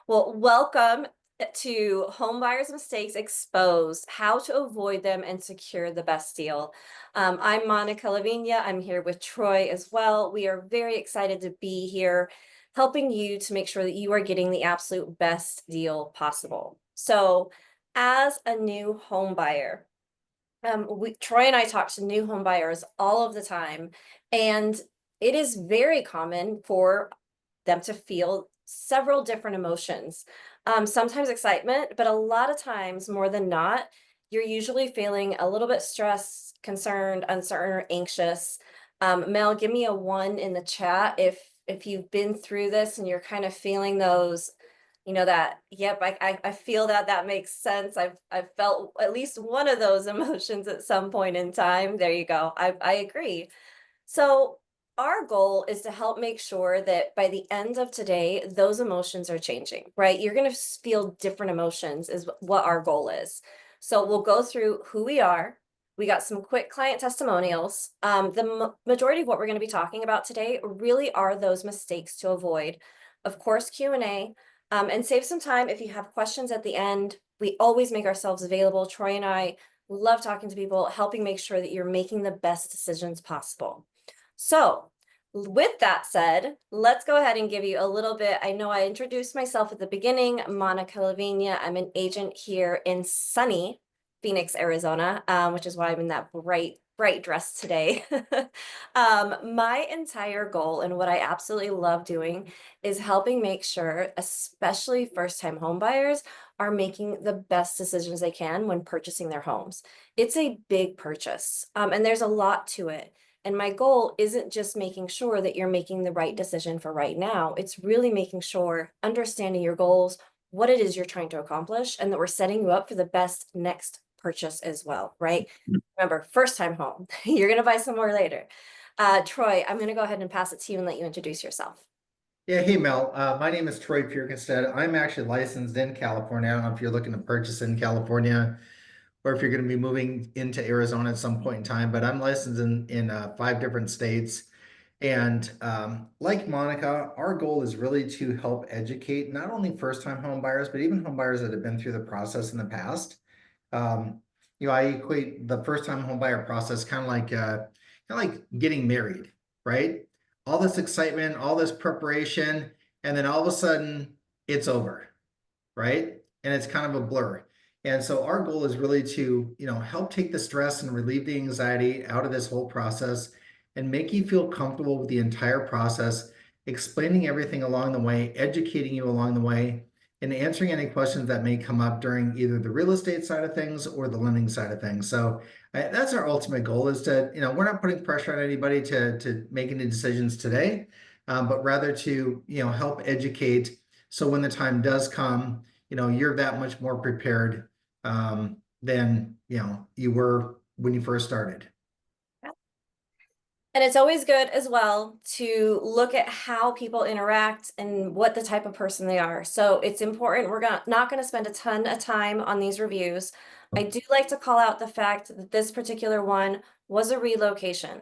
Well, welcome to Home Buyers Mistakes Exposed, how to avoid them and secure the best deal. I'm Monica Lavinia. I'm here with Troy as well. We are very excited to be here helping you to make sure that you are getting the absolute best deal possible. So as a new home buyer, Troy and I talk to new home buyers all of the time, and it is very common for them to feel several different emotions. Sometimes excitement, but a lot of times, more than not, you're usually feeling a little bit stressed, concerned, uncertain, or anxious. Mel, give me a one in the chat if you've been through this and you're kind of feeling those, that, yep, I feel that makes sense. I've felt at least one of those emotions at some point in time. There you go. I agree. So our goal is to help make sure that by the end of today, those emotions are changing, right? You're going to feel different emotions is what our goal is. So we'll go through who we are. We got some quick client testimonials. The majority of what we're going to be talking about today really are those mistakes to avoid. Of course, Q&A, and save some time if you have questions at the end. We always make ourselves available. Troy and I love talking to people, helping make sure that you're making the best decisions possible. So with that said, let's go ahead and give you a little bit. I know I introduced myself at the beginning, Monica Lavinia. I'm an agent here in sunny Phoenix, Arizona, which is why I'm in that bright dress today. My entire goal and what I absolutely love doing is helping make sure, especially first-time home buyers, are making the best decisions they can when purchasing their homes. It's a big purchase, and there's a lot to it. And my goal isn't just making sure that you're making the right decision for right now. It's really making sure, understanding your goals, what it is you're trying to accomplish, and that we're setting you up for the best next purchase as well, right? Remember, first time home. You're going to buy some more later. Troy, I'm going to go ahead and pass it to you and let you introduce yourself. Yeah, hey Mel. My name is Troy Pierkenstead. I'm actually licensed in California. I don't know if you're looking to purchase in California or if you're going to be moving into Arizona at some point in time, but I'm licensed in 5 different states. And like Monica, our goal is really to help educate not only first-time home buyers, but even home buyers that have been through the process in the past. Um, I equate the first-time home buyer process kind of like getting married, right? All this excitement, all this preparation, and then all of a sudden it's over, right? And it's kind of a blur. And so our goal is really to, help take the stress and relieve the anxiety out of this whole process and make you feel comfortable with the entire process, explaining everything along the way, educating you along the way, and answering any questions that may come up during either the real estate side of things or the lending side of things. So that's our ultimate goal is to, we're not putting pressure on anybody to make any decisions today, but rather to, help educate. So when the time does come, you're that much more prepared than, you were when you first started. And it's always good as well to look at how people interact and what the type of person they are. So it's important. We're not going to spend a ton of time on these reviews. I do like to call out the fact that this particular one was a relocation.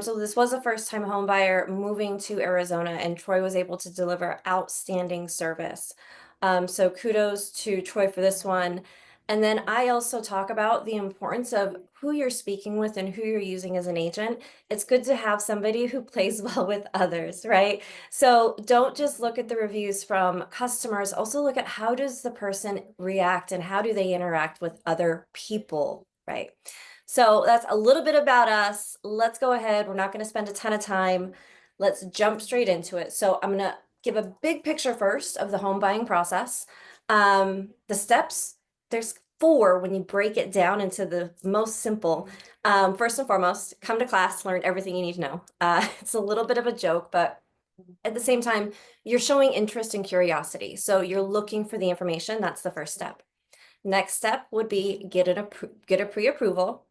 So this was a first-time home buyer moving to Arizona, and Troy was able to deliver outstanding service. So kudos to Troy for this one. And then I also talk about the importance of who you're speaking with and who you're using as an agent. It's good to have somebody who plays well with others, right? So don't just look at the reviews from customers, also look at how does the person react and how do they interact with other people, right? So that's a little bit about us. Let's go ahead. We're not going to spend a ton of time. Let's jump straight into it. So I'm going to give a big picture first of the home buying process. The steps, there's four when you break it down into the most simple. First and foremost, come to class, learn everything you need to know. It's a little bit of a joke, but at the same time, you're showing interest and curiosity. So you're looking for the information. That's the first step. Next step would be get a pre-approval,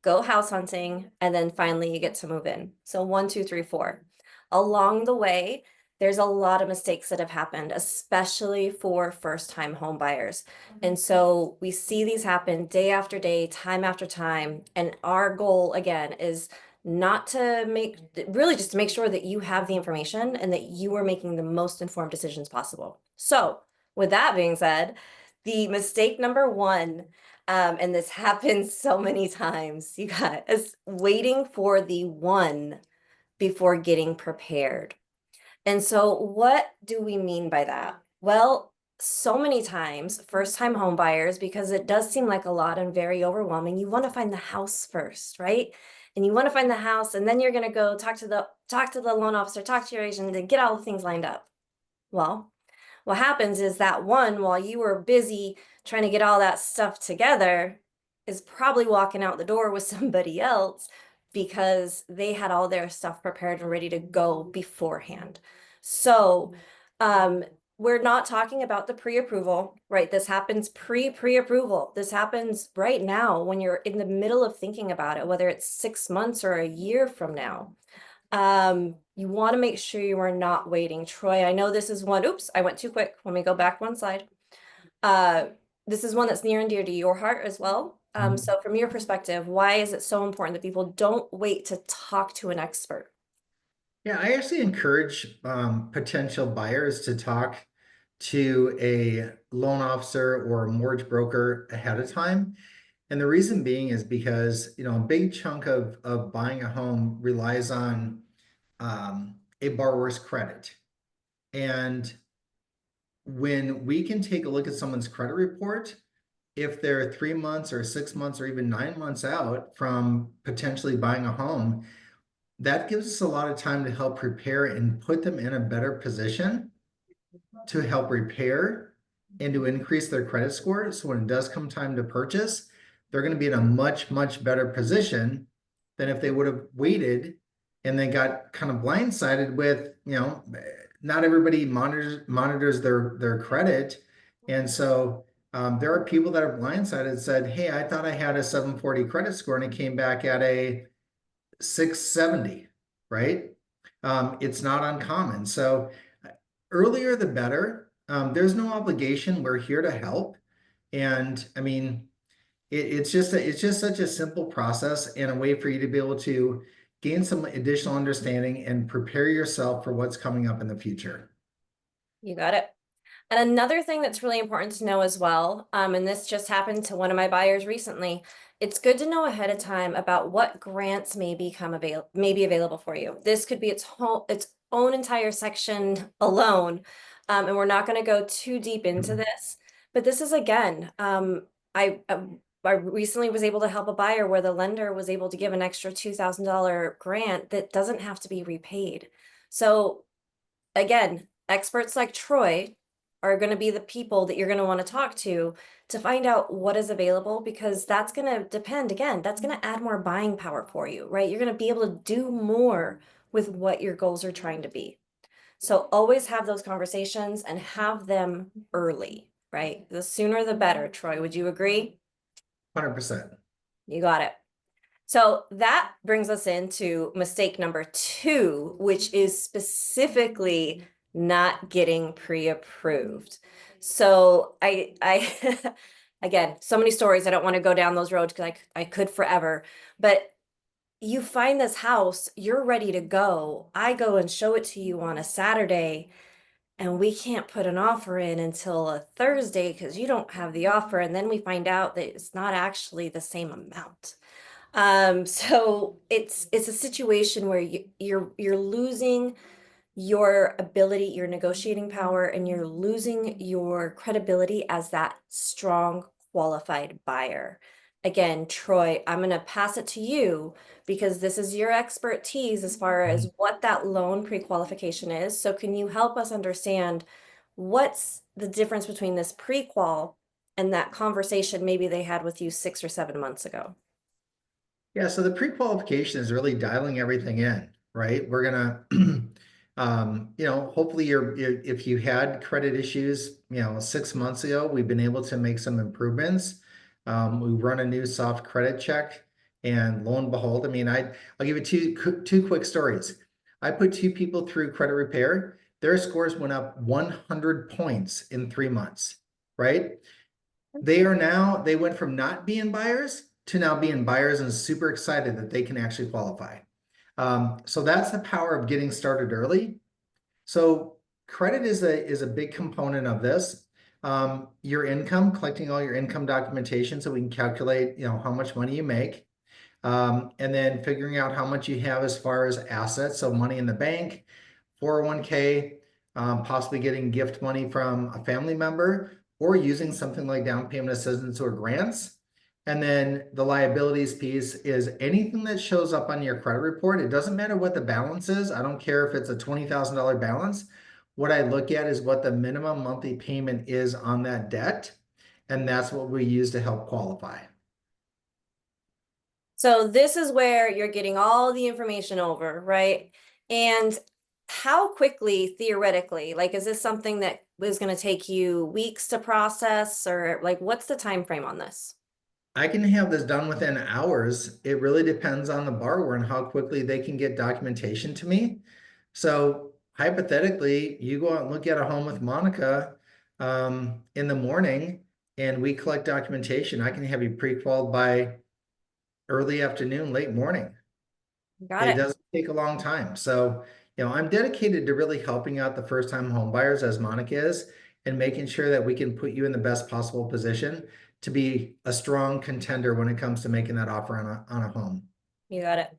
go house hunting, and then finally you get to move in. So 1, 2, 3, 4. Along the way, there's a lot of mistakes that have happened, especially for first-time home buyers. And so we see these happen day after day, time after time. And our goal, again, is not to really just to make sure that you have the information and that you are making the most informed decisions possible. So with that being said, the mistake number one, and this happens so many times, you guys, waiting for the one before getting prepared. And so, what do we mean by that? Well, so many times, first time home buyers, because it does seem like a lot and very overwhelming, you want to find the house first, right? And you want to find the house, and then you're going to go talk to the loan officer, talk to your agent, and get all the things lined up. Well, what happens is that one, while you were busy trying to get all that stuff together, is probably walking out the door with somebody else because they had all their stuff prepared and ready to go beforehand. So, um, we're not talking about the pre-approval, right? This happens pre-approval. This happens right now when you're in the middle of thinking about it, whether it's 6 months or a year from now. You want to make sure you are not waiting. Troy, I know this is one, oops, I went too quick. Let me go back one slide. Uh, this is one that's near and dear to your heart as well. So from your perspective, why is it so important that people don't wait to talk to an expert? Yeah, I actually encourage potential buyers to talk to a loan officer or a mortgage broker ahead of time. And the reason being is because, a big chunk of buying a home relies on a borrower's credit. And when we can take a look at someone's credit report, if they're 3 months or 6 months or even 9 months out from potentially buying a home, that gives us a lot of time to help prepare and put them in a better position to help repair and to increase their credit score. So when it does come time to purchase, they're going to be in a much, much better position than if they would have waited and then got kind of blindsided with, not everybody monitors their credit. And so there are people that are blindsided and said, hey, I thought I had a 740 credit score and it came back at a 670, right? It's not uncommon. So earlier the better. There's no obligation. We're here to help. And I mean, it's just such a simple process and a way for you to be able to gain some additional understanding and prepare yourself for what's coming up in the future. You got it. And another thing that's really important to know as well, and this just happened to one of my buyers recently, it's good to know ahead of time about what grants may be available for you. This could be its own entire section alone, and we're not going to go too deep into this. But this is again, I recently was able to help a buyer where the lender was able to give an extra $2,000 grant that doesn't have to be repaid. So again, experts like Troy are going to be the people that you're going to want to talk to find out what is available, because that's going to depend, again, that's going to add more buying power for you, right? You're going to be able to do more with what your goals are trying to be. So always have those conversations and have them early, right? The sooner the better. Troy, would you agree? 100%. You got it. So that brings us into mistake number two, which is specifically not getting pre-approved. So I again, so many stories. I don't want to go down those roads because I could forever. But you find this house, you're ready to go. I go and show it to you on a Saturday, and we can't put an offer in until a Thursday because you don't have the offer. And then we find out that it's not actually the same amount. So it's a situation where you're losing your ability, your negotiating power, and you're losing your credibility as that strong, qualified buyer. Again, Troy, I'm going to pass it to you because this is your expertise as far as what that loan pre-qualification is. So can you help us understand what's the difference between this pre-qual and that conversation maybe they had with you 6 or 7 months ago? Yeah, so the pre-qualification is really dialing everything in, right? We're gonna, hopefully if you had credit issues, 6 months ago, we've been able to make some improvements. We run a new soft credit check, and lo and behold, I mean, I'll give you two quick stories. I put two people through credit repair. Their scores went up 100 points in 3 months, right? They went from not being buyers to now being buyers and super excited that they can actually qualify. So that's the power of getting started early. So credit is a big component of this. Your income, collecting all your income documentation so we can calculate, how much money you make. And then figuring out how much you have as far as assets, so money in the bank, 401k, possibly getting gift money from a family member, or using something like down payment assistance or grants. And then the liabilities piece is anything that shows up on your credit report. It doesn't matter what the balance is. I don't care if it's a $20,000 balance. What I look at is what the minimum monthly payment is on that debt. And that's what we use to help qualify. So this is where you're getting all the information over, right? And how quickly, theoretically, like, is this something that is going to take you weeks to process, or like, what's the time frame on this? I can have this done within hours. It really depends on the borrower and how quickly they can get documentation to me. So hypothetically, you go out and look at a home with Monica in the morning and we collect documentation. I can have you pre-qualified by early afternoon, late morning. Got It it. doesn't take a long time. So, I'm dedicated to really helping out the first-time home buyers as Monica is, and making sure that we can put you in the best possible position to be a strong contender when it comes to making that offer on a home. You got it.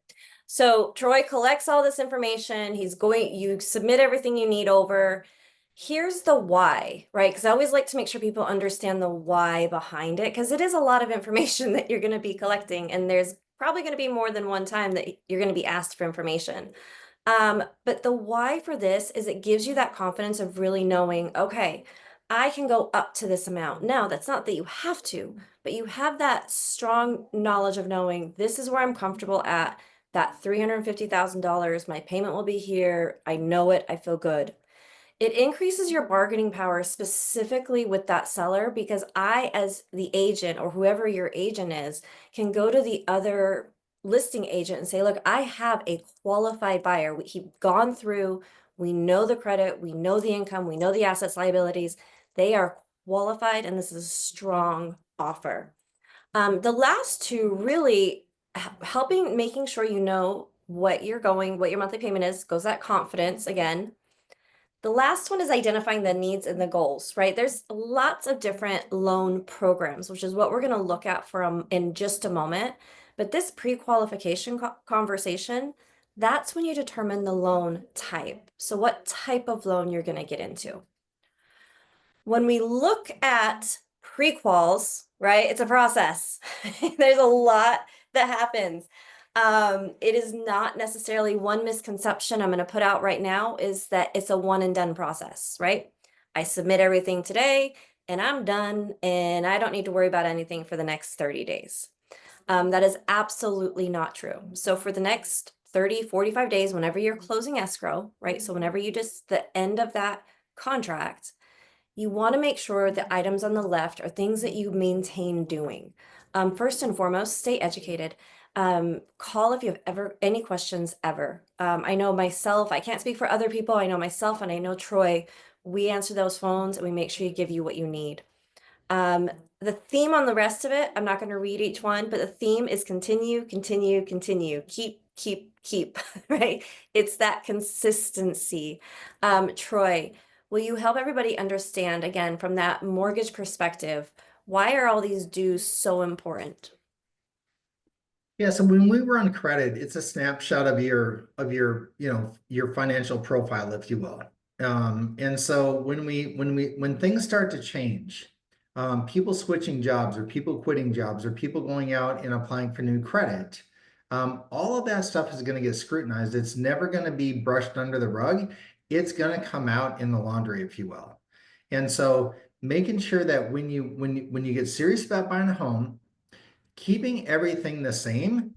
So Troy collects all this information. You submit everything you need over. Here's the why, right? Because I always like to make sure people understand the why behind it, because it is a lot of information that you're going to be collecting, and there's probably going to be more than one time that you're going to be asked for information. But the why for this is it gives you that confidence of really knowing, okay, I can go up to this amount. Now, that's not that you have to, but you have that strong knowledge of knowing this is where I'm comfortable at, that $350,000, my payment will be here. I know it. I feel good. It increases your bargaining power specifically with that seller, because I, as the agent or whoever your agent is, can go to the other listing agent and say, look, I have a qualified buyer. He's gone through, we know the credit, we know the income, we know the assets, liabilities. They are qualified, and this is a strong offer. The last two really helping, making sure you know what what your monthly payment is, goes that confidence again. The last one is identifying the needs and the goals, right? There's lots of different loan programs, which is what we're going to look at in just a moment. But this pre-qualification conversation, that's when you determine the loan type. So what type of loan you're going to get into. When we look at pre-quals, right, it's a process. There's a lot that happens. It is not necessarily one misconception I'm going to put out right now is that it's a one and done process, right? I submit everything today and I'm done, and I don't need to worry about anything for the next 30 days. That is absolutely not true. So for the next 30, 45 days, whenever you're closing escrow, right? So whenever the end of that contract, you want to make sure the items on the left are things that you maintain doing. First and foremost, stay educated. Call if you have any questions ever. I know myself, I can't speak for other people. I know myself and I know Troy, we answer those phones and we make sure you give you what you need. Um, the theme on the rest of it, I'm not going to read each one, but the theme is continue, continue, continue, keep, right? It's that consistency. Troy, will you help everybody understand again from that mortgage perspective, why are all these dues so important? Yeah, so when we run credit, it's a snapshot of your financial profile, if you will. And so when things start to change, people switching jobs or people quitting jobs or people going out and applying for new credit, all of that stuff is going to get scrutinized. It's never going to be brushed under the rug. It's going to come out in the laundry, if you will. And so making sure that when you get serious about buying a home, keeping everything the same,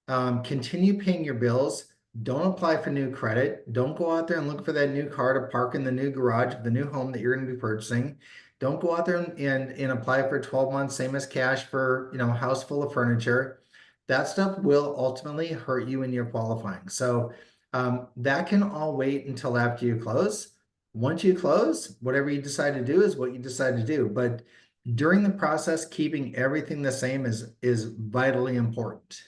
continue paying your bills. Don't apply for new credit. Don't go out there and look for that new car to park in the new garage of the new home that you're going to be purchasing. Don't go out there and apply for 12 months, same as cash for, a house full of furniture. That stuff will ultimately hurt you in your qualifying. So that can all wait until after you close. Once you close, whatever you decide to do is what you decide to do. But during the process, keeping everything the same is vitally important.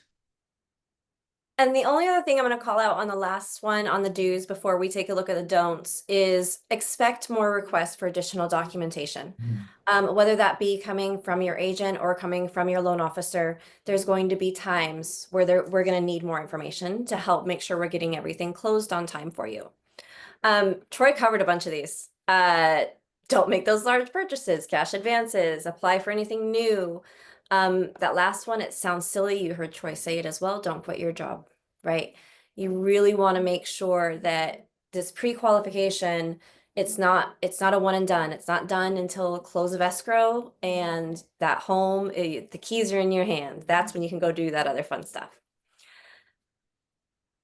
And the only other thing I'm going to call out on the last one on the do's before we take a look at the don'ts is expect more requests for additional documentation. Mhm. Whether that be coming from your agent or coming from your loan officer, there's going to be times where we're going to need more information to help make sure we're getting everything closed on time for you. Troy covered a bunch of these. Don't make those large purchases, cash advances, apply for anything new. That last one, it sounds silly. You heard Troy say it as well. Don't quit your job, right? You really want to make sure that this pre-qualification, it's not a one and done. It's not done until close of escrow and that home, the keys are in your hand. That's when you can go do that other fun stuff.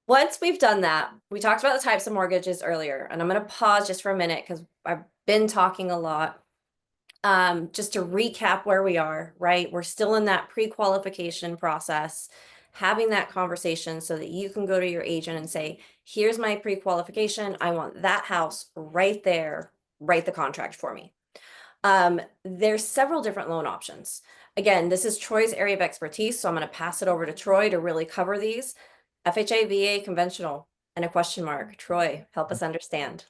Once we've done that, we talked about the types of mortgages earlier, and I'm going to pause just for a minute because I've been talking a lot. Just to recap where we are, right? We're still in that pre-qualification process, having that conversation so that you can go to your agent and say, here's my pre-qualification. I want that house right there. Write the contract for me. There's several different loan options. Again, this is Troy's area of expertise, so I'm going to pass it over to Troy to really cover these. FHA, VA, conventional, and a question mark. Troy, help us understand.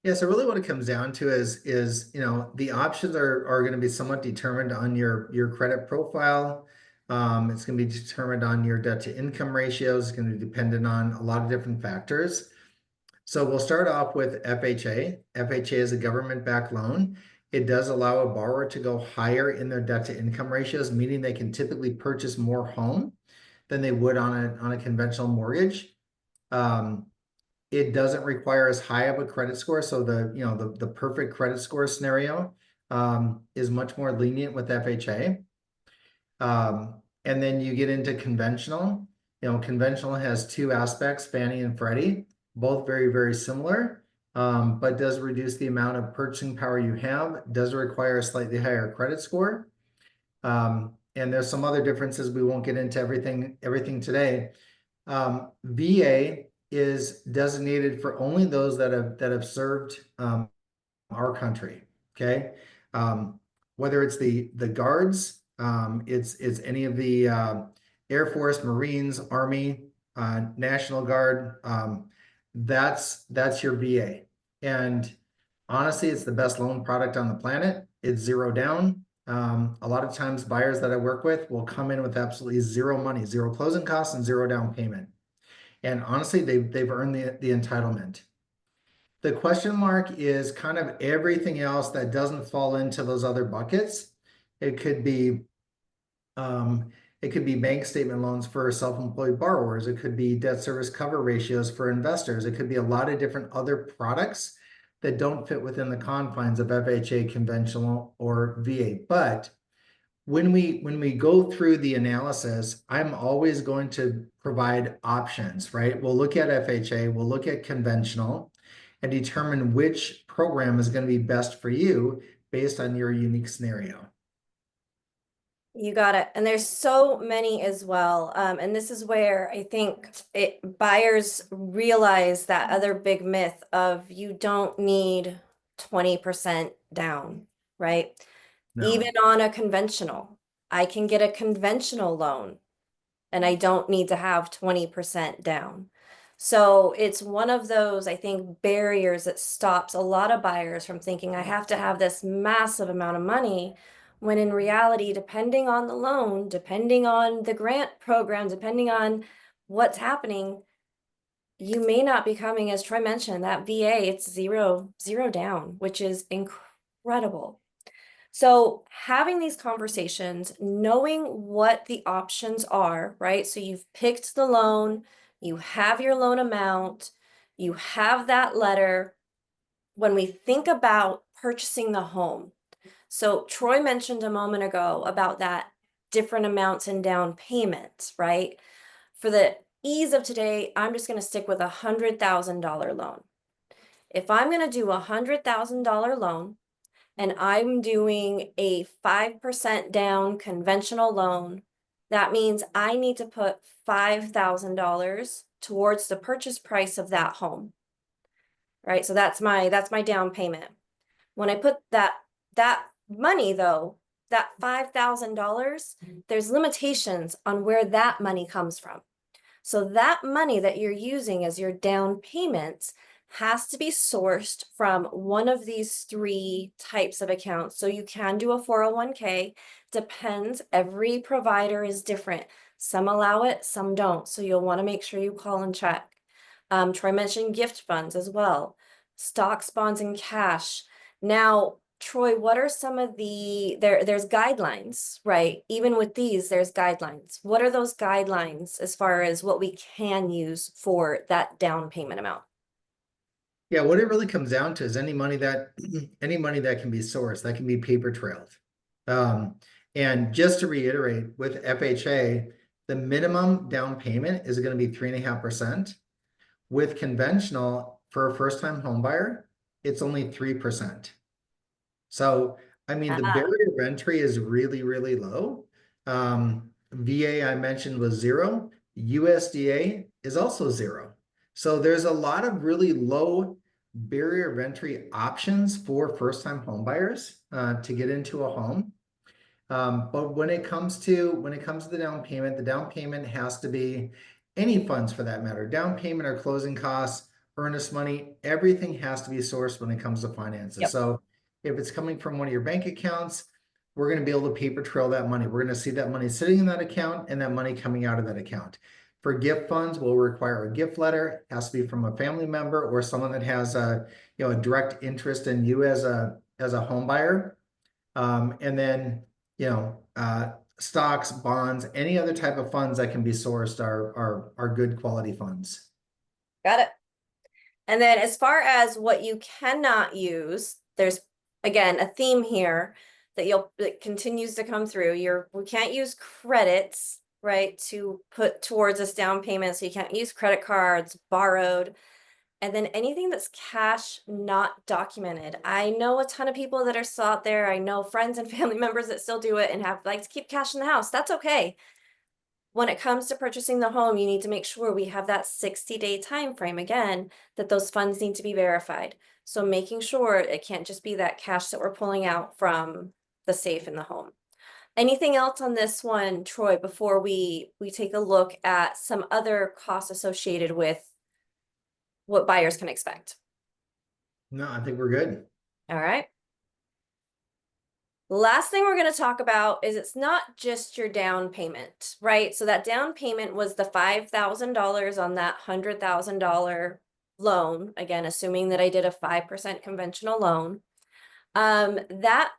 Yeah, so really what it comes down to is the options are going to be somewhat determined on your credit profile. It's going to be determined on your debt to income ratios. It's going to be dependent on a lot of different factors. So we'll start off with FHA. FHA is a government-backed loan. It does allow a borrower to go higher in their debt to income ratios, meaning they can typically purchase more home than they would on a conventional mortgage. Um, it doesn't require as high of a credit score. So the perfect credit score scenario is much more lenient with FHA. And then you get into conventional. Conventional has two aspects, Fannie and Freddie, both very, very similar, but does reduce the amount of purchasing power you have, does require a slightly higher credit score. And there's some other differences. We won't get into everything today. VA is designated for only those that have served our country. Okay, whether it's the guards, it's any of the Air Force, Marines, Army, National Guard. That's your VA, and honestly, it's the best loan product on the planet. It's zero down. A lot of times, buyers that I work with will come in with absolutely zero money, zero closing costs, and zero down payment. And honestly, they've earned the entitlement. The question mark is kind of everything else that doesn't fall into those other buckets. It could be um, it could be bank statement loans for self-employed borrowers. It could be debt service cover ratios for investors. It could be a lot of different other products that don't fit within the confines of FHA, conventional, or VA. But when we go through the analysis, I'm always going to provide options, right? We'll look at FHA, we'll look at conventional, and determine which program is going to be best for you based on your unique scenario. You got it. And there's so many as well. And this is where I think buyers realize that other big myth of you don't need 20% down, right? Even No. on a conventional, I can get a conventional loan and I don't need to have 20% down. So it's one of those, I think, barriers that stops a lot of buyers from thinking I have to have this massive amount of money, when in reality, depending on the loan, depending on the grant program, depending on what's happening, you may not be coming, as Troy mentioned, that VA, it's zero down, which is incredible. So having these conversations, knowing what the options are, right? So you've picked the loan, you have your loan amount, you have that letter. When we think about purchasing the home, so Troy mentioned a moment ago about that different amounts in down payments, right? For the ease of today, I'm just going to stick with $100,000 loan. If I'm going to do $100,000 loan, and I'm doing a 5% down conventional loan, that means I need to put $5,000 towards the purchase price of that home, right? So that's my down payment. When I put that money though, that $5,000, there's limitations on where that money comes from. So that money that you're using as your down payment has to be sourced from one of these three types of accounts. So you can do a 401k, depends. Every provider is different. Some allow it, some don't. So you'll want to make sure you call and check. Troy mentioned gift funds as well, stocks, bonds, and cash. Now, Troy, what are some of there's guidelines, right? Even with these, there's guidelines. What are those guidelines as far as what we can use for that down payment amount? Yeah, what it really comes down to is any money that any money that can be sourced, that can be paper trailed. Um, and just to reiterate, with FHA, the minimum down payment is going to be 3.5%. With conventional, for a first-time home buyer, it's only 3%. So, I mean, the Ah, barrier of entry is really, really low. VA I mentioned was zero. USDA is also zero. So there's a lot of really low barrier of entry options for first-time home buyers to get into a home. But when it comes to the down payment has to be any funds for that matter, down payment or closing costs, earnest money, everything has to be sourced when it comes to finances. yep. So if it's coming from one of your bank accounts, we're going to be able to paper trail that money. We're going to see that money sitting in that account and that money coming out of that account. For gift funds, we'll require a gift letter. It has to be from a family member or someone that has a direct interest in you as a home buyer. And then, stocks, bonds, any other type of funds that can be sourced are good quality funds. Got it. And then as far as what you cannot use, there's again a theme here that continues to come through. We can't use credits, right, to put towards this down payment. So you can't use credit cards, borrowed, and then anything that's cash not documented. I know a ton of people that are still out there. I know friends and family members that still do it and have like to keep cash in the house. That's okay. When it comes to purchasing the home, you need to make sure we have that 60-day time frame again, that those funds need to be verified. So making sure it can't just be that cash that we're pulling out from the safe in the home. Anything else on this one, Troy, before we take a look at some other costs associated with what buyers can expect? No, I think we're good. All right. Last thing we're going to talk about is it's not just your down payment, right? So that down payment was the $5,000 on that $100,000 loan. Again, assuming that I did a 5% conventional loan. That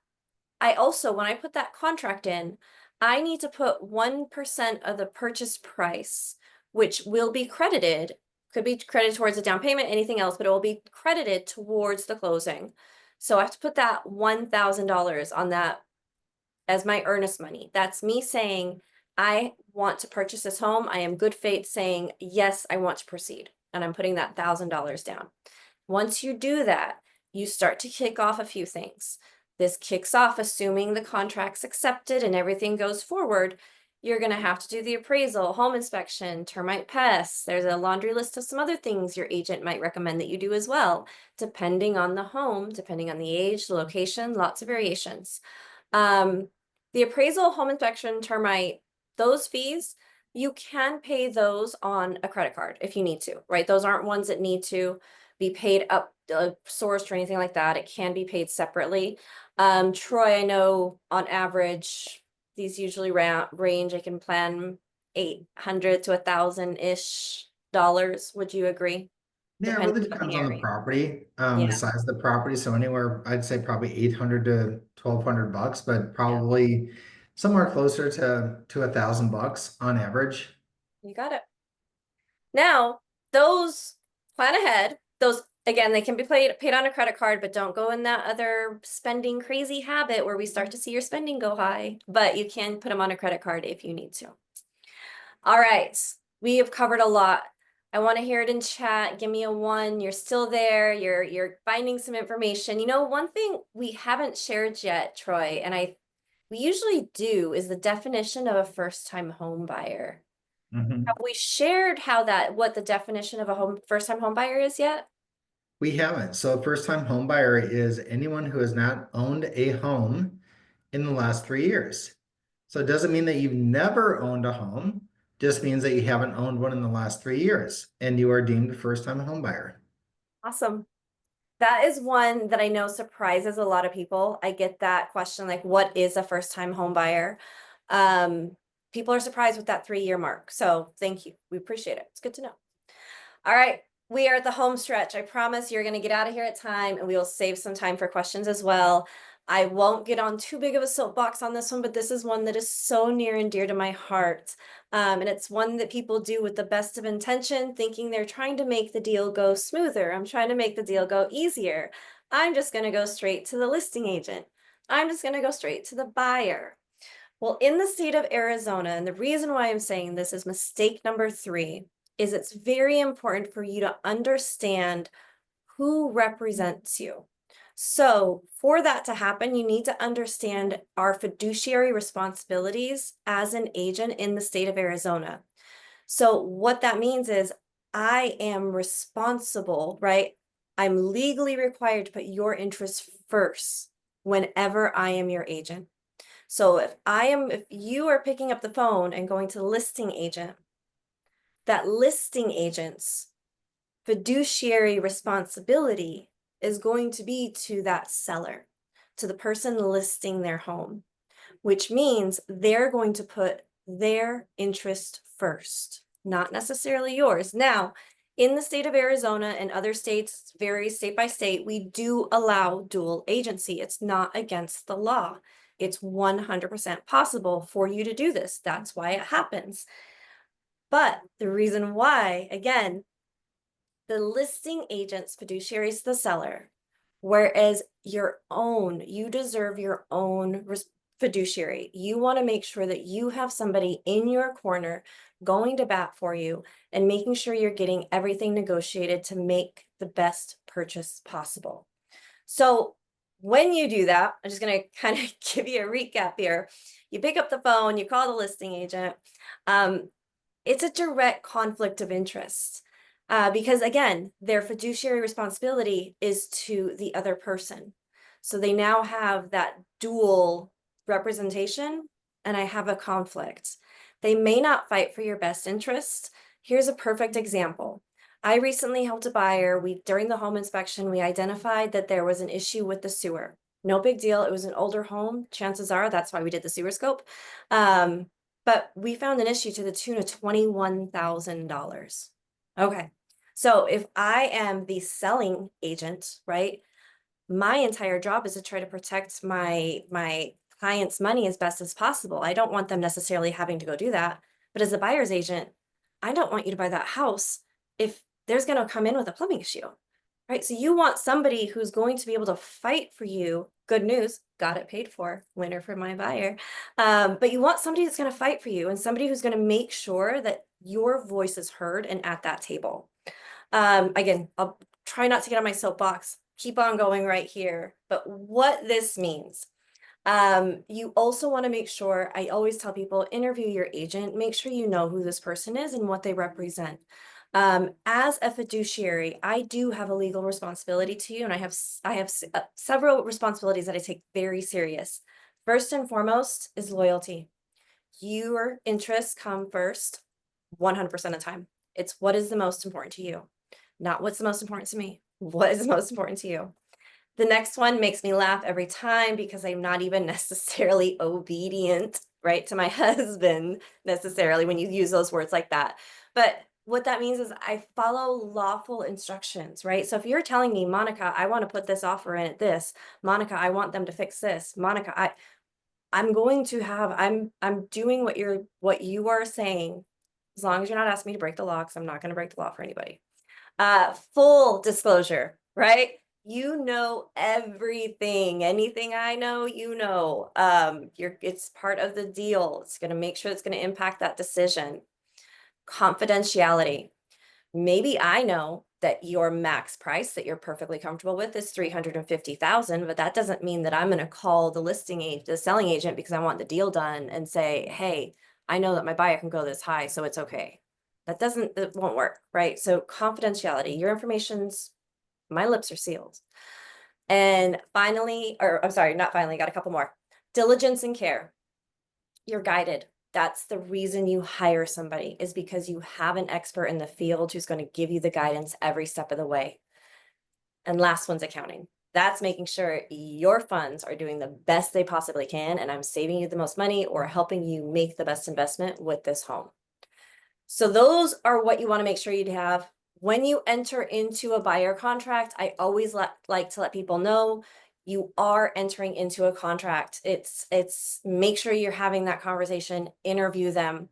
I also, when I put that contract in, I need to put 1% of the purchase price, which will be credited, could be credited towards the down payment, anything else, but it will be credited towards the closing. So I have to put that $1,000 on that as my earnest money. That's me saying, I want to purchase this home. I am good faith saying, yes, I want to proceed. And I'm putting that $1,000 down. Once you do that, you start to kick off a few things. This kicks off assuming the contract's accepted and everything goes forward. You're going to have to do the appraisal, home inspection, termite pests. There's a laundry list of some other things your agent might recommend that you do as well, depending on the home, depending on the age, the location, lots of variations. Um, the appraisal, home inspection, termite, those fees, you can pay those on a credit card if you need to, right? Those aren't ones that need to be paid up sourced or anything like that. It can be paid separately. Troy, I know on average, these usually range, I can plan 800 to 1,000-ish dollars. Would you agree? Yeah, it Depending really on the depends on the area. property, the Yeah, size of the property. So anywhere, I'd say probably 800 to 1,200 bucks, but yeah, probably somewhere closer to 1,000 bucks on average. you got it. Now, those plan ahead. Those again, they can be paid on a credit card, but don't go in that other spending crazy habit where we start to see your spending go high. But you can put them on a credit card if you need to. All right, we have covered a lot. I want to hear it in chat. Give me a one. You're still there. You're finding some information. You know, one thing we haven't shared yet, Troy, and we usually do is the definition of a first-time home buyer. Mhm. Have we shared what the definition of a first-time home buyer is yet? We haven't. So a first-time home buyer is anyone who has not owned a home in the last 3 years. So it doesn't mean that you've never owned a home, just means that you haven't owned one in the last 3 years and you are deemed a first-time home buyer. Awesome. That is one that I know surprises a lot of people. I get that question, like, what is a first-time home buyer? Um, People are surprised with that 3-year mark. So thank you. We appreciate it. It's good to know. All right. We are at the home stretch. I promise you're going to get out of here at time and we will save some time for questions as well. I won't get on too big of a soapbox on this one, but this is one that is so near and dear to my heart. And it's one that people do with the best of intention, thinking they're trying to make the deal go smoother. I'm trying to make the deal go easier. I'm just going to go straight to the listing agent. I'm just going to go straight to the buyer. Well, in the state of Arizona, and the reason why I'm saying this is mistake number 3, is it's very important for you to understand who represents you. So for that to happen, you need to understand our fiduciary responsibilities as an agent in the state of Arizona. So what that means is I am responsible, right? I'm legally required to put your interests first whenever I am your agent. So if you are picking up the phone and going to the listing agent, that listing agent's fiduciary responsibility is going to be to that seller, to the person listing their home, which means they're going to put their interest first, not necessarily yours. Now, in the state of Arizona and other states, vary state by state, we do allow dual agency. It's not against the law. It's 100% possible for you to do this. That's why it happens. But the reason why, again, the listing agent's fiduciary is the seller, whereas you deserve your own fiduciary. You want to make sure that you have somebody in your corner going to bat for you and making sure you're getting everything negotiated to make the best purchase possible. So when you do that, I'm just going to kind of give you a recap here. You pick up the phone, you call the listing agent. Um, it's a direct conflict of interest because, again, their fiduciary responsibility is to the other person. So they now have that dual representation, and I have a conflict. They may not fight for your best interest. Here's a perfect example. I recently helped a buyer. During the home inspection, we identified that there was an issue with the sewer. No big deal. It was an older home. Chances are that's why we did the sewer scope. But we found an issue to the tune of $21,000. Okay. So if I am the selling agent, right, my entire job is to try to protect my client's money as best as possible. I don't want them necessarily having to go do that. But as a buyer's agent, I don't want you to buy that house if there's going to come in with a plumbing issue. Right? So you want somebody who's going to be able to fight for you. Good news, got it paid for, winner for my buyer. But you want somebody that's going to fight for you and somebody who's going to make sure that your voice is heard and at that table. Again, I'll try not to get on my soapbox, keep on going right here. But what this means, you also want to make sure, I always tell people, interview your agent, make sure you know who this person is and what they represent. As a fiduciary, I do have a legal responsibility to you, and I have several responsibilities that I take very serious. First and foremost is loyalty. Your interests come first 100% of the time. It's what is the most important to you, not what's the most important to me. What is the most important to you? The next one makes me laugh every time because I'm not even necessarily obedient, right, to my husband necessarily when you use those words like that. But what that means is I follow lawful instructions, right? So if you're telling me, Monica, I want to put this offer in at this, Monica, I want them to fix this, Monica, I'm doing what you are saying, as long as you're not asking me to break the law, because I'm not going to break the law for anybody. Full disclosure, right? You know everything. Anything I know, you know. It's part of the deal. It's going to make sure it's going to impact that decision. Confidentiality. Maybe I know that your max price that you're perfectly comfortable with is 350,000, but that doesn't mean that I'm going to call the selling agent because I want the deal done and say, "Hey, I know that my buyer can go this high, so it's okay." It won't work, right? So confidentiality, your information's, my lips are sealed. And finally, or I'm sorry, not finally, got a couple more. Diligence and care. You're guided. That's the reason you hire somebody, is because you have an expert in the field who's going to give you the guidance every step of the way. And last one's accounting. That's making sure your funds are doing the best they possibly can, and I'm saving you the most money or helping you make the best investment with this home. So those are what you want to make sure you have. When you enter into a buyer contract, I always like to let people know you are entering into a contract. It's make sure you're having that conversation, interview them.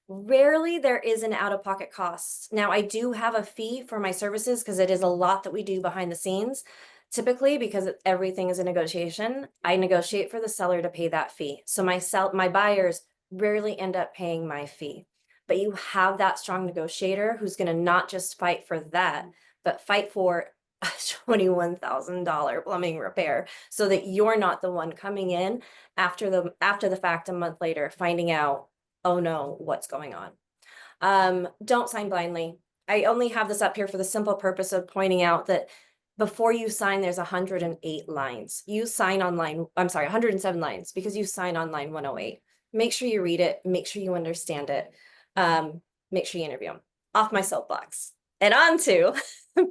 Rarely there is an out-of-pocket cost. Now, I do have a fee for my services because it is a lot that we do behind the scenes. Typically, because everything is a negotiation, I negotiate for the seller to pay that fee. So my buyers rarely end up paying my fee. But you have that strong negotiator who's going to not just fight for that, but fight for a $21,000 plumbing repair so that you're not the one coming in after the fact a month later finding out, oh no, what's going on? Don't sign blindly. I only have this up here for the simple purpose of pointing out that before you sign, there's 108 lines. You sign on line, I'm sorry, 107 lines because you sign on line 108. Make sure you read it, make sure you understand it, make sure you interview them. Off my soapbox. And on to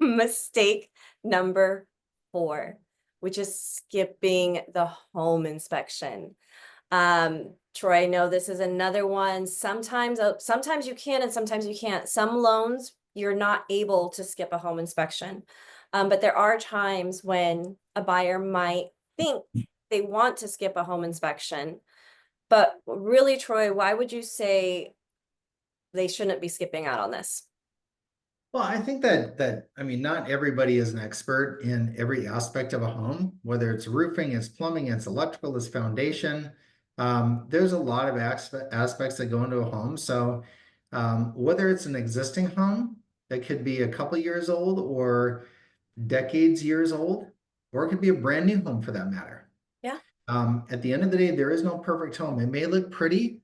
mistake number 4, which is skipping the home inspection. Troy, I know this is another one. Sometimes you can and sometimes you can't. Some loans, you're not able to skip a home inspection. But there are times when a buyer might think they want to skip a home inspection. But really, Troy, why would you say they shouldn't be skipping out on this? Well, I think that I mean, not everybody is an expert in every aspect of a home, whether it's roofing, it's plumbing, it's electrical, it's foundation. There's a lot of aspects that go into a home. So whether it's an existing home that could be a couple years old or decades years old, or it could be a brand new home for that matter. Yeah. At the end of the day, there is no perfect home. It may look pretty,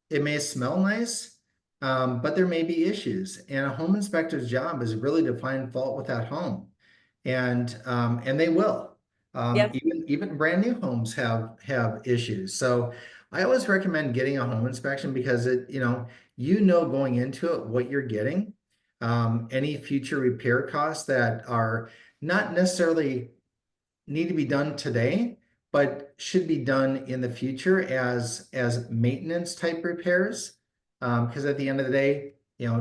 it may smell nice, but there may be issues. And a home inspector's job is really to find fault with that home, and they will. Yep. Even brand new homes have issues. So I always recommend getting a home inspection because it going into it what you're getting. Any future repair costs that are not necessarily need to be done today, but should be done in the future as maintenance type repairs. Because at the end of the day,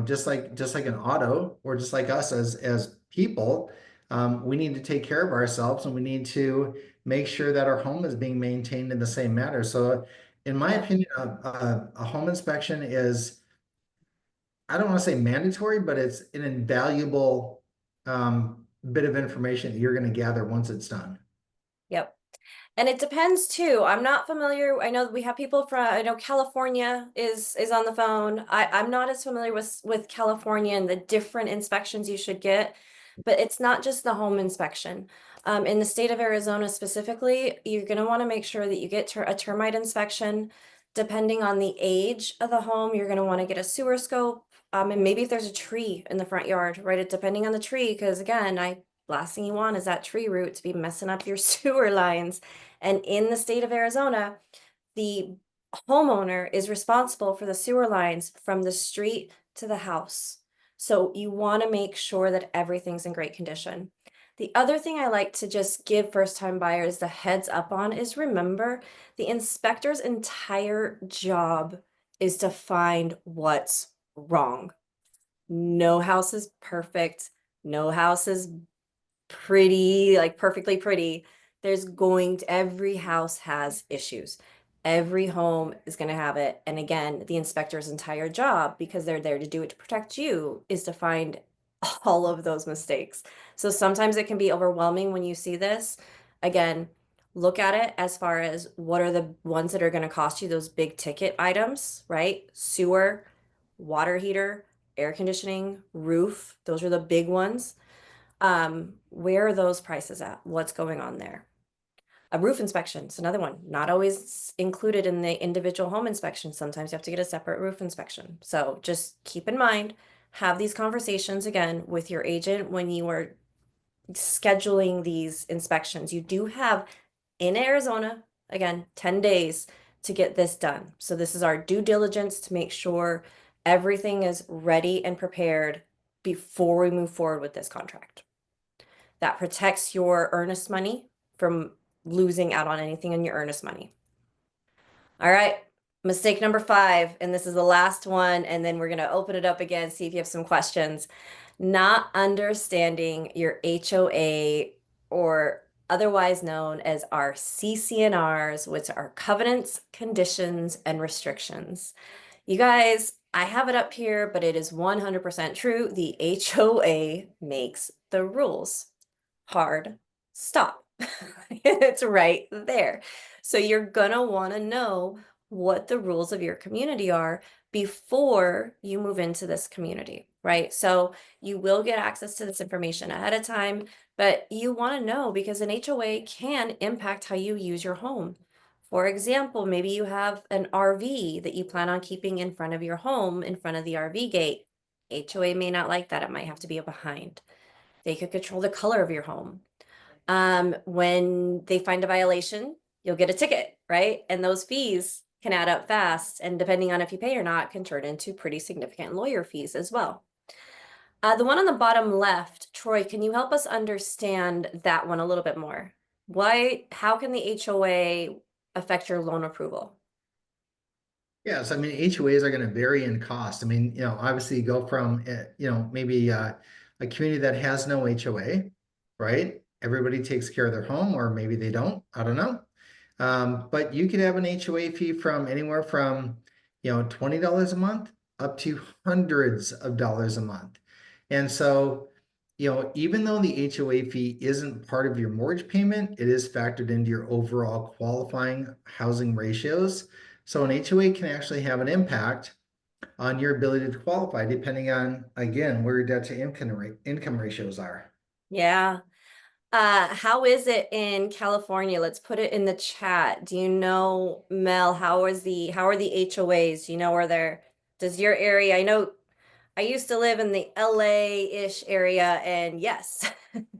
just like an auto or just like us as people, we need to take care of ourselves and we need to make sure that our home is being maintained in the same manner. So, in my Yeah. opinion, a home inspection is, I don't want to say mandatory, but it's an invaluable bit of information that you're going to gather once it's done. Yep. And it depends too. I'm not familiar. I know we have people from, I know California is on the phone. I'm not as familiar with California and the different inspections you should get, but it's not just the home inspection. In the state of Arizona specifically, you're going to want to make sure that you get a termite inspection. Depending on the age of the home, you're going to want to get a sewer scope. And maybe if there's a tree in the front yard, right? It depending on the tree, because again, last thing you want is that tree root to be messing up your sewer lines. And in the state of Arizona, the homeowner is responsible for the sewer lines from the street to the house. So you want to make sure that everything's in great condition. The other thing I like to just give first-time buyers the heads up on is remember the inspector's entire job is to find what's wrong. No house is perfect. No house is pretty, like perfectly pretty. Every house has issues. Every home is going to have it. And again, the inspector's entire job, because they're there to do it to protect you, is to find all of those mistakes. So sometimes it can be overwhelming when you see this. Again, look at it as far as what are the ones that are going to cost you those big ticket items, right? Sewer, water heater, air conditioning, roof. Those are the big ones. Where are those prices at? What's going on there? A roof inspection is another one, not always included in the individual home inspection. Sometimes you have to get a separate roof inspection. So just keep in mind, have these conversations again with your agent when you are scheduling these inspections. You do have in Arizona, again, 10 days to get this done. So this is our due diligence to make sure everything is ready and prepared before we move forward with this contract. That protects your earnest money from losing out on anything in your earnest money. All right, mistake number 5, and this is the last one, and then we're going to open it up again, see if you have some questions. Not understanding your HOA, or otherwise known as our CCNRs, which are covenants, conditions, and restrictions. You guys, I have it up here, but it is 100% true. The HOA makes the rules. Hard stop. It's right there. So you're gonna want to know what the rules of your community are before you move into this community, right? So you will get access to this information ahead of time, but you want to know because an HOA can impact how you use your home. For example, maybe you have an RV that you plan on keeping in front of your home, in front of the RV gate. HOA may not like that. It might have to be a behind. They could control the color of your home. When they find a violation, you'll get a ticket, right? And those fees can add up fast. And depending on if you pay or not, can turn into pretty significant lawyer fees as well. The one on the bottom left, Troy, can you help us understand that one a little bit more? How can the HOA affect your loan approval? Yes, I mean, HOAs are going to vary in cost. I mean, obviously you go from, maybe a community that has no HOA, right? Everybody takes care of their home, or maybe they don't. I don't know. But you could have an HOA fee from anywhere from, $20 a month up to hundreds of dollars a month. And so, even though the HOA fee isn't part of your mortgage payment, it is factored into your overall qualifying housing ratios. So an HOA can actually have an impact on your ability to qualify, depending on, again, where your debt to income ratios are. Yeah. How is it in California? Let's put it in the chat. Do you know, Mel, how are the HOAs? You know, does your area, I know I used to live in the LA-ish area, and yes,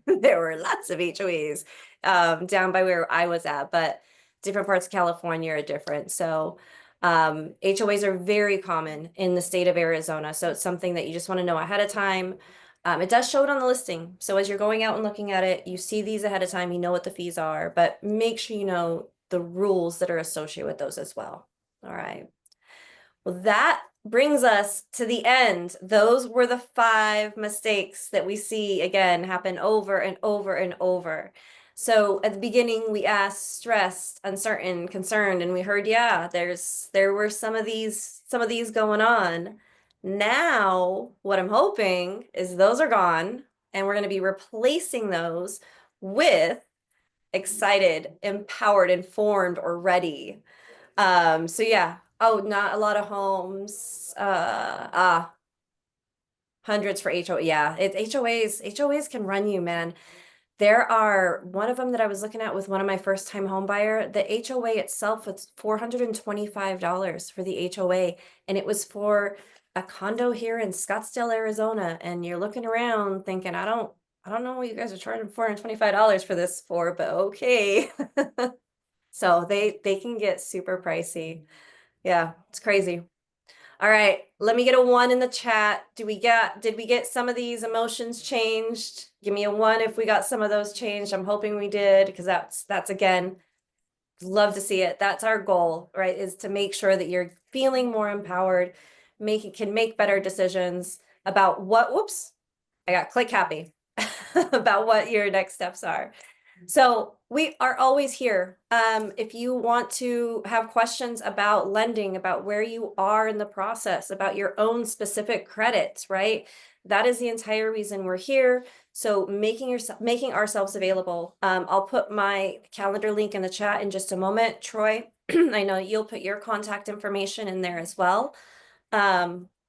there were lots of HOAs down by where I was at, but different parts of California are different. So HOAs are very common in the state of Arizona. So it's something that you just want to know ahead of time. It does show it on the listing. So as you're going out and looking at it, you see these ahead of time, you know what the fees are, but make sure you know the rules that are associated with those as well. All right. Well, that brings us to the end. Those were the 5 mistakes that we see again happen over and over and over. So at the beginning, we asked stressed, uncertain, concerned, and we heard, yeah, there were some of these going on. Now, what I'm hoping is those are gone, and we're going to be replacing those with excited, empowered, informed, or ready. So yeah. Oh, not a lot of homes. Hundreds for HOA. Yeah, HOAs can run you, man. There are one of them that I was looking at with one of my first time home buyer. The HOA itself was $425 for the HOA, and it was for a condo here in Scottsdale, Arizona. And you're looking around thinking, I don't know what you guys are charging $425 for this for, but okay. So they can get super pricey. Yeah, it's crazy. All right, let me get a 1 in the chat. Did we get some of these emotions changed? Give me a 1 if we got some of those changed. I'm hoping we did, because that's again, love to see it. That's our goal, right? Is to make sure that you're feeling more empowered, can make better decisions about whoops, I got click happy about what your next steps are. So we are always here. If you want to have questions about lending, about where you are in the process, about your own specific credits, right? That is the entire reason we're here. So making ourselves available. I'll put my calendar link in the chat in just a moment. Troy, I know you'll put your contact information in there as well.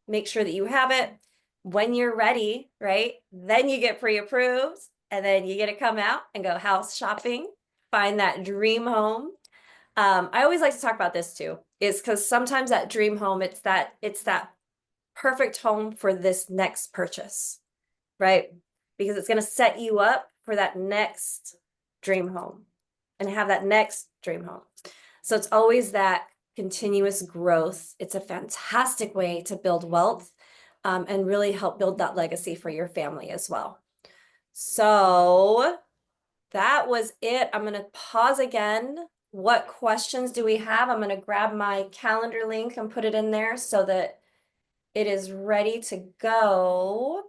Make sure that you have it. When you're ready, right? Then you get pre-approved, and then you get to come out and go house shopping, find that dream home. I always like to talk about this too, is because sometimes that dream home, it's that perfect home for this next purchase, right? Because it's going to set you up for that next dream home and have that next dream home. So it's always that continuous growth. It's a fantastic way to build wealth, and really help build that legacy for your family as well. So that was it. I'm going to pause again. What questions do we have? I'm going to grab my calendar link and put it in there so that it is ready to go.